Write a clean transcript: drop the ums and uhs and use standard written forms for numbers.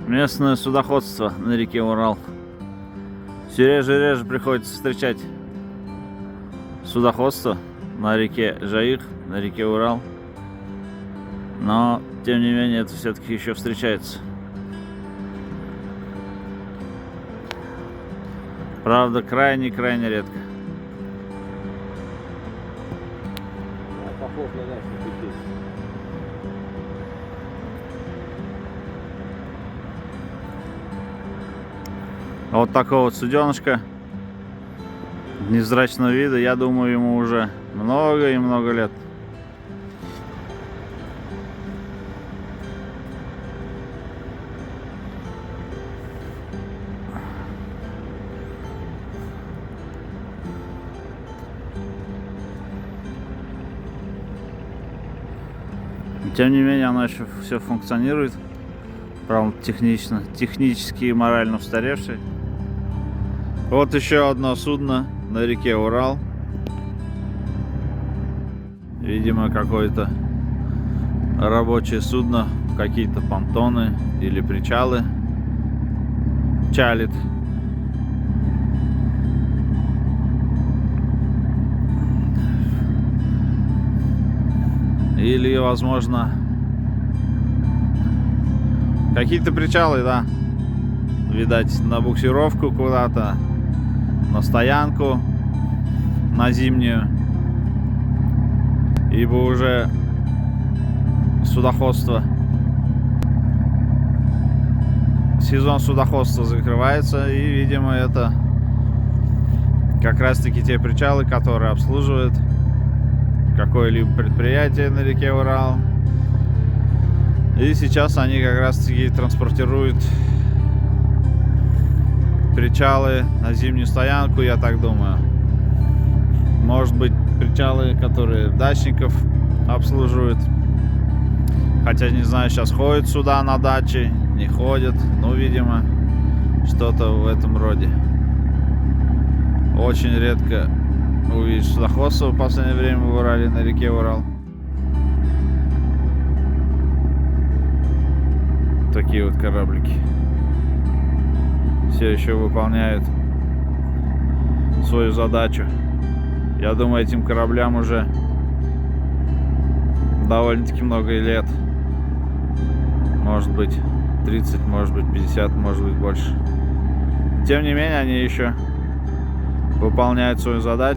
Местное судоходство на реке Урал. Все реже и реже приходится встречать судоходство на реке Жайык, на реке Урал. Но, тем не менее, это все-таки еще встречается. Правда, крайне-крайне редко. Вот такого вот суденышка невзрачного вида, я думаю, ему уже много и много лет. Тем не менее, оно еще все функционирует. Правда, технически и морально устаревший. Вот еще одно судно на реке Урал. Видимо, какое-то рабочее судно, какие-то понтоны или причалы чалит. Или, возможно, какие-то причалы, да. Видать, на буксировку куда-то, на стоянку, на зимнюю. Ибо уже судоходство, сезон судоходства закрывается. И, видимо, это как раз-таки те причалы, которые обслуживают какое-либо предприятие на реке Урал. И сейчас они как раз-таки транспортируют причалы на зимнюю стоянку, я так думаю. Может быть, причалы, которые дачников обслуживают. Хотя, не знаю, сейчас ходят сюда на дачи, не ходят. Ну, видимо, что-то в этом роде. Очень редко увидишь судоходство в последнее время в Урале, на реке Урал. Такие вот кораблики все еще выполняют свою задачу. Я думаю, этим кораблям уже довольно-таки много лет. Может быть 30, может быть 50, может быть больше. Тем не менее, они еще выполняют свою задачу.